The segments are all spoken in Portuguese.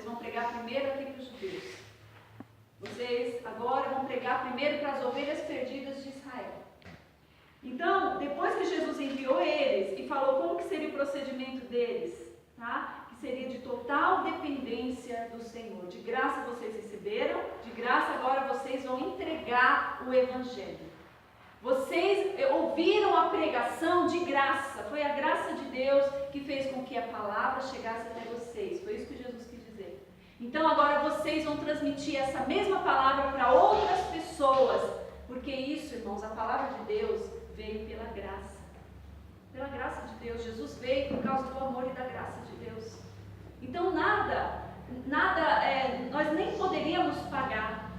vocês vão pregar primeiro aqui para os judeus. Vocês agora vão pregar primeiro para as ovelhas perdidas de Israel. Então, depois que Jesus enviou eles e falou como que seria o procedimento deles, tá? Que seria de total dependência do Senhor. De graça vocês receberam, de graça agora vocês vão entregar o Evangelho. Vocês ouviram a pregação de graça, foi a graça de Deus que fez com que a palavra chegasse até vocês, foi isso que Jesus quis dizer. Então agora vocês vão transmitir essa mesma palavra para outras pessoas, porque isso, irmãos, a palavra de Deus veio pela graça de Deus. Jesus veio por causa do amor e da graça de Deus. Então nós nem poderíamos pagar,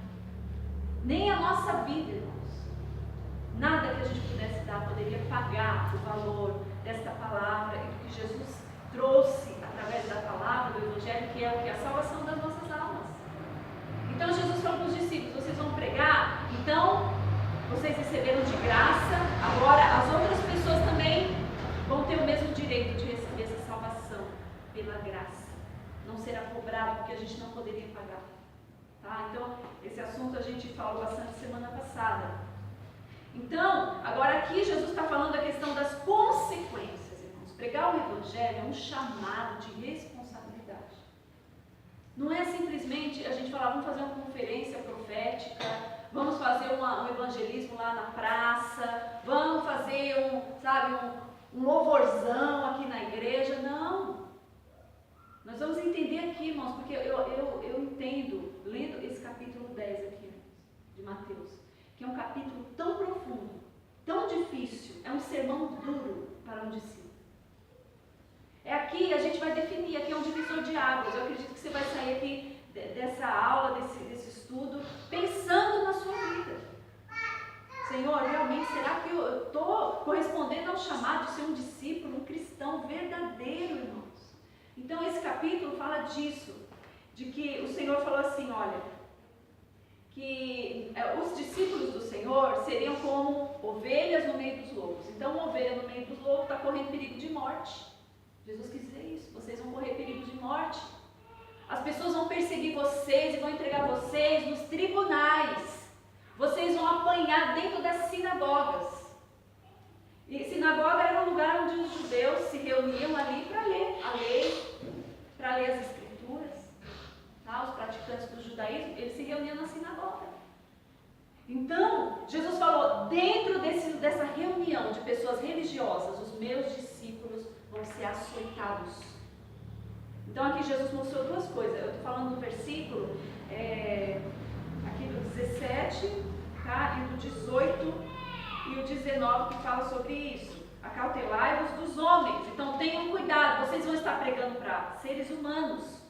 nem a nossa vida, irmãos. Nada que a gente pudesse dar poderia pagar o valor desta palavra e do que Jesus trouxe através da palavra, do Evangelho, que é o que? A salvação das nossas almas. Então Jesus falou para os discípulos, vocês vão pregar, então vocês receberam de graça, agora as outras pessoas também vão ter o mesmo direito de receber essa salvação pela graça. Não será cobrado, porque a gente não poderia pagar. Tá? Então, esse assunto a gente falou bastante semana passada. Então, agora aqui Jesus está falando da questão das consequências, irmãos. Pregar o Evangelho é um chamado de responsabilidade. Não é simplesmente a gente falar, vamos fazer uma conferência profética, vamos fazer um evangelismo lá na praça, vamos fazer um louvorzão aqui na igreja. Não. Nós vamos entender aqui, irmãos, porque eu entendo, lendo esse capítulo 10 aqui, de Mateus, que é um capítulo tão profundo, tão difícil, é um sermão duro para um discípulo. É aqui, a gente vai definir, aqui é um divisor de águas. Eu acredito que você vai sair aqui dessa aula, desse estudo, pensando na sua vida. Senhor, realmente, será que eu estou correspondendo ao chamado de ser um discípulo, um cristão verdadeiro, irmãos? Então, esse capítulo fala disso, de que o Senhor falou assim, olha, que os discípulos do Senhor seriam como ovelhas no meio dos lobos. Então, uma ovelha no meio dos lobos está correndo perigo de morte. Jesus quis dizer isso, vocês vão correr perigo de morte. As pessoas vão perseguir vocês e vão entregar vocês nos tribunais. Vocês vão apanhar dentro das sinagogas. E sinagoga era um lugar onde os judeus se reuniam ali para ler a lei, para ler as escrituras. Tá? Os praticantes do judaísmo, eles se reuniam na sinagoga. Então, Jesus falou, dentro dessa reunião de pessoas religiosas, os meus discípulos vão ser açoitados. Então, aqui Jesus mostrou duas coisas. Eu estou falando do versículo, aqui do 17, tá? E do 18 e o 19, que fala sobre isso. Acautelai-vos dos homens. Então, tenham cuidado, vocês vão estar pregando para seres humanos.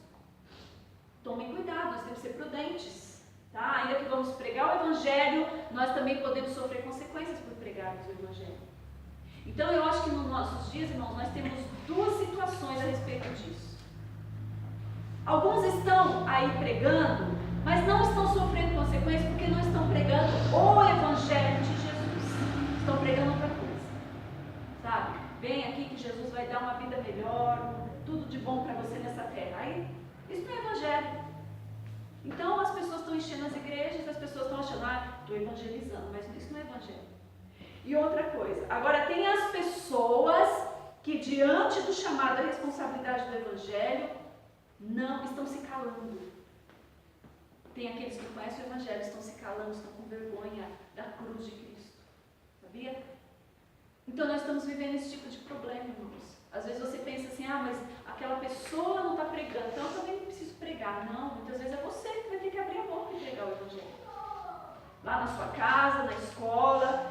Tomem cuidado, nós temos que ser prudentes, tá? Ainda que vamos pregar o Evangelho, nós também podemos sofrer consequências por pregarmos o Evangelho. Então eu acho que nos nossos dias, irmãos, nós temos duas situações a respeito disso. Alguns estão aí pregando, mas não estão sofrendo consequências porque não estão pregando o Evangelho de Jesus. Estão pregando outra coisa, sabe? Vem aqui que Jesus vai dar uma vida melhor, tudo de bom para você nessa terra. Aí, isso não é Evangelho. Então as pessoas estão enchendo as igrejas, as pessoas estão achando, estou evangelizando, mas isso não é Evangelho. E outra coisa, agora tem as pessoas que diante do chamado à responsabilidade do Evangelho, não estão se calando. Tem aqueles que conhecem o Evangelho, estão se calando, estão com vergonha da cruz de Cristo. Sabia? Então nós estamos vivendo esse tipo de problema, irmãos. Às vezes você pensa assim, mas aquela pessoa não está pregando, então eu também não preciso pregar. Não, muitas vezes é você que vai ter que abrir a boca e pregar o Evangelho. Lá na sua casa, na escola,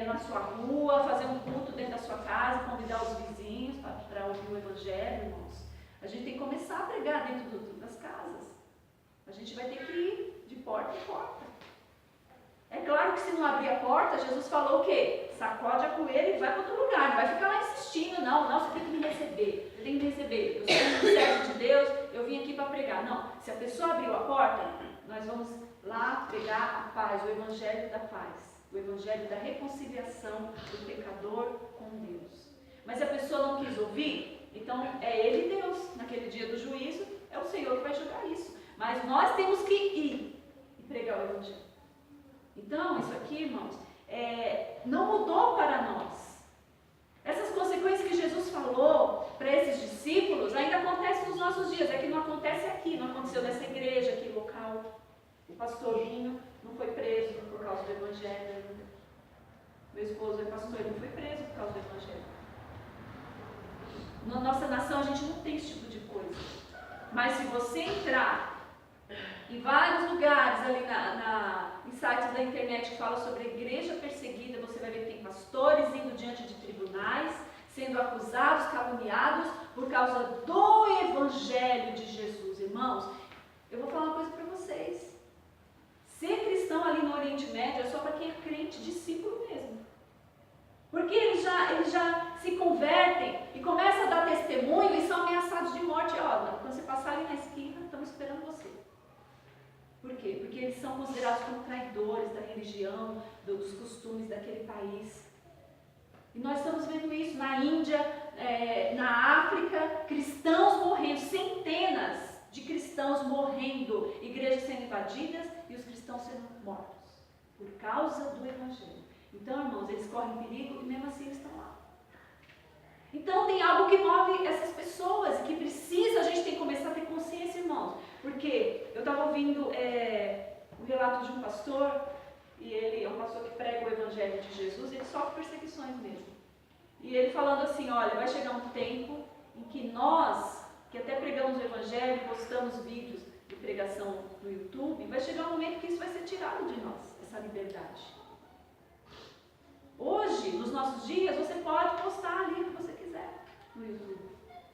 na sua rua, fazer um culto dentro da sua casa, convidar os vizinhos para ouvir o Evangelho, irmãos. A gente tem que começar a pregar dentro das casas. A gente vai ter que ir de porta em porta. É claro que se não abrir a porta, Jesus falou o quê? Sacode a poeira e vai para outro lugar. Não vai ficar lá insistindo, não, você tem que me receber. Você tem que me receber. Eu sou um servo de Deus, eu vim aqui para pregar. Não, se a pessoa abriu a porta, nós vamos lá pregar a paz, o Evangelho da paz. O Evangelho da reconciliação do pecador com Deus. Mas se a pessoa não quis ouvir, então é ele Deus. Naquele dia do juízo, é o Senhor Senhor que vai julgar isso. Mas nós temos que ir e pregar o Evangelho. Então, isso aqui, irmãos, não mudou para nós. Essas consequências que Jesus falou para esses discípulos ainda acontecem nos nossos dias. É que não acontece aqui, não aconteceu nessa igreja aqui local. O pastorinho não foi preso por causa do Evangelho ainda. Meu esposo é pastor, ele não foi preso por causa do Evangelho. Na nossa nação a gente não tem esse tipo de coisa. Mas se você entrar em vários lugares ali em sites da internet que falam sobre a igreja perseguida, você vai ver que tem pastores indo diante de tribunais, sendo acusados, caluniados por causa do Evangelho de Jesus. Irmãos, eu vou falar uma coisa para vocês. Ser cristão ali no Oriente Médio é só para quem é crente, discípulo mesmo. Porque eles já se convertem e começam a dar testemunho e são ameaçados de morte. Ó, quando você passar ali na esquina, estamos esperando você. Por quê? Porque eles são considerados como traidores da religião, dos costumes daquele país. E nós estamos vendo isso na Índia, na África, cristãos morrendo, centenas de cristãos morrendo, igrejas sendo invadidas e os cristãos sendo mortos, por causa do Evangelho. Então, irmãos, eles correm perigo e mesmo assim eles estão lá. Então tem algo que move essas pessoas e que precisa, a gente tem que começar a ter consciência, irmãos. Porque eu estava ouvindo o relato de um pastor, e ele é um pastor que prega o Evangelho de Jesus, e ele sofre perseguições mesmo. E ele falando assim, olha, vai chegar um tempo em que nós, que até pregamos o Evangelho, postamos vídeos de pregação no YouTube, vai chegar um momento que isso vai ser tirado de nós, essa liberdade. Hoje, nos nossos dias, você pode postar ali o que você quiser no YouTube.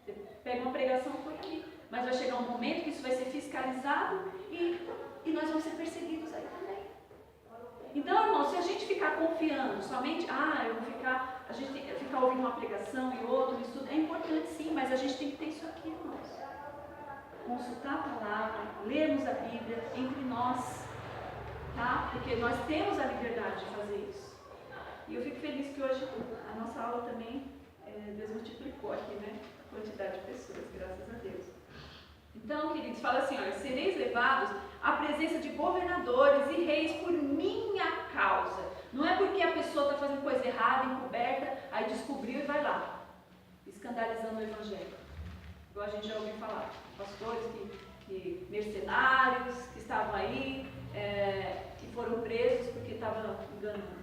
Você pega uma pregação e põe ali. Mas vai chegar um momento que isso vai ser fiscalizado e nós vamos ser perseguidos aí também. Então, irmão, se a gente ficar confiando somente, a gente tem que ficar ouvindo uma pregação e outra, um estudo, é importante sim, mas a gente tem que ter isso aqui, irmãos. Consultar a palavra, lermos a Bíblia entre nós, tá? Porque nós temos a liberdade de fazer isso. E eu fico feliz que hoje a nossa aula também Deus multiplicou aqui, né? A quantidade de pessoas, graças a Deus. Então, queridos, fala assim, olha, sereis levados à presença de governadores e reis por minha causa. Não é porque a pessoa está fazendo coisa errada, encoberta, aí descobriu e vai lá, escandalizando o Evangelho. Igual a gente já ouviu falar, pastores que mercenários que estavam aí, que foram presos porque estavam enganando.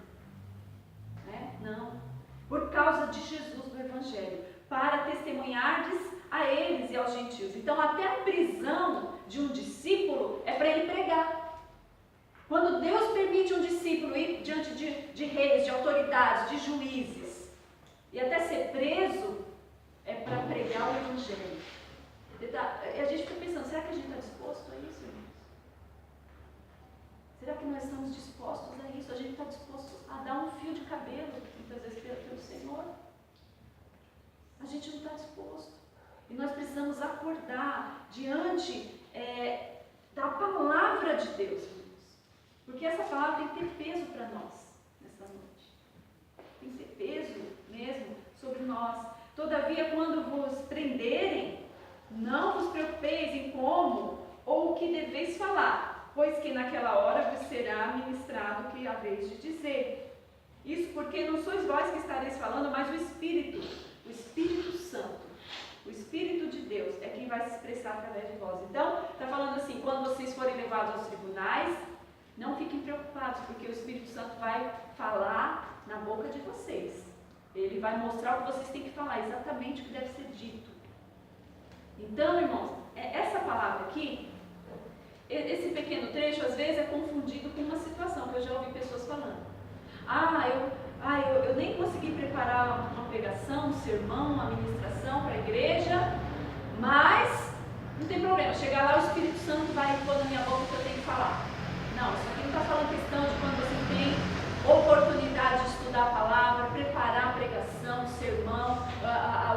Não, por causa de Jesus do Evangelho, para testemunhardes a eles e aos gentios. Então até a prisão de um discípulo é para ele pregar. Quando Deus permite um discípulo ir diante de reis, de autoridades, de juízes, e até ser preso, é para pregar o Evangelho. E a gente fica pensando, será que a gente está disposto a isso, irmãos? Será que nós estamos dispostos a isso? A gente está disposto a dar um fio de cabelo, muitas vezes, pelo Senhor? A gente não está disposto. E nós precisamos acordar diante da palavra de Deus, irmãos. Porque essa palavra tem que ter peso para nós, nessa noite. Tem que ter peso mesmo sobre nós. Todavia, quando vos prenderem, não vos preocupeis em como ou o que deveis falar, pois que naquela hora vos será ministrado o que haveis de dizer. Isso porque não sois vós que estareis falando, mas o Espírito Santo, o Espírito de Deus é quem vai se expressar através de vós. Então, está falando assim, quando vocês forem levados aos tribunais, não fiquem preocupados, porque o Espírito Santo vai falar na boca de vocês. Ele vai mostrar o que vocês têm que falar, exatamente o que deve ser dito. Então, irmãos, essa palavra aqui, esse pequeno trecho, às vezes, é confundido com uma situação que eu já ouvi pessoas falando. Eu nem consegui preparar uma pregação, um sermão, uma ministração para a igreja, mas não tem problema, chegar lá o Espírito Santo vai pôr na minha boca o que eu tenho que falar. Não, isso aqui não está falando questão de quando você tem oportunidade de estudar a palavra, preparar a pregação, o sermão,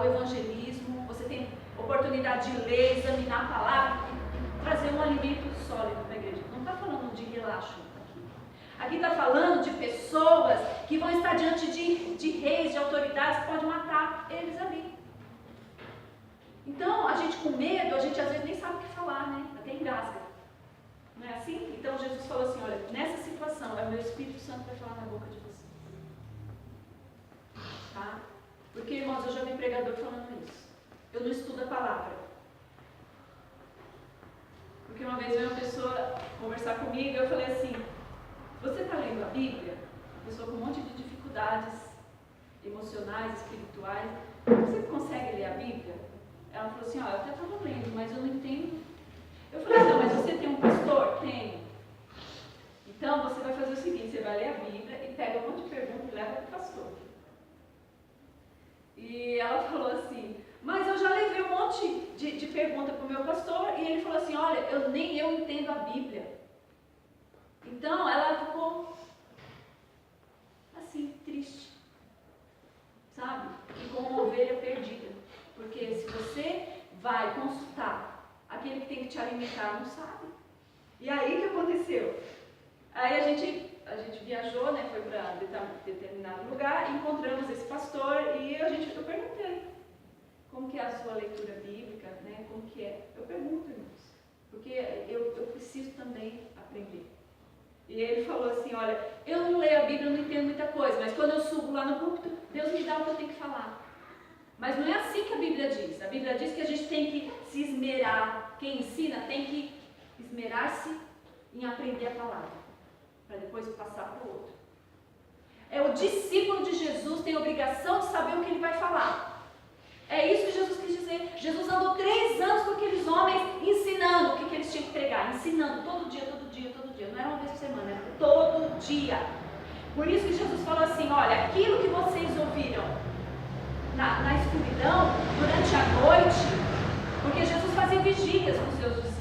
o evangelismo, você tem oportunidade de ler, examinar a palavra e trazer um alimento sólido para a igreja. Não está falando de relaxo aqui. Aqui está falando de pessoas que vão estar diante de reis, de autoridades que podem matar eles ali. Então, a gente com medo, a gente às vezes nem sabe o que falar, né? Até engasga. Não é assim? Então, Jesus falou assim, olha, nessa situação, é o meu Espírito Santo que vai falar na boca de vocês. Tá? Porque, irmãos, eu já vi pregador falando isso. Eu não estudo a palavra. Porque uma vez veio uma pessoa conversar comigo, eu falei assim, você está lendo a Bíblia? Pessoa com um monte de dificuldades emocionais, espirituais. Você consegue ler a Bíblia? Ela falou assim, ó, eu até estava lendo, mas eu não entendo. Eu falei, não, mas você tem um pastor? Tenho. Então, você vai fazer o seguinte, você vai ler a Bíblia e pega um monte de perguntas e leva para o pastor. E ela falou assim, mas eu já levei um monte de pergunta para o meu pastor e ele falou assim, olha, nem eu entendo a Bíblia. Então, ela ficou assim, triste, sabe? E como uma ovelha perdida. Porque se você vai consultar aquele que tem que te alimentar, não sabe. E aí o que aconteceu? Aí a gente viajou, né, foi para determinado lugar, encontramos esse pastor e eu perguntei como que é a sua leitura bíblica, né, como que é. Eu pergunto, irmãos, porque eu preciso também aprender. E ele falou assim, olha, eu não leio a Bíblia, eu não entendo muita coisa, mas quando eu subo lá no púlpito, Deus me dá o que eu tenho que falar. Mas não é assim que a Bíblia diz. A Bíblia diz que a gente tem que se esmerar. Quem ensina tem que esmerar-se em aprender a palavra, para depois passar para o outro. É o discípulo de Jesus tem a obrigação de saber o que ele vai falar. É isso que Jesus quis dizer. Jesus andou 3 anos com aqueles homens ensinando o que eles tinham que pregar. Ensinando todo dia, todo dia, todo dia. Não era uma vez por semana, era todo dia. Por isso que Jesus falou assim, olha, aquilo que vocês ouviram na escuridão, durante a noite, porque Jesus fazia vigílias com seus discípulos.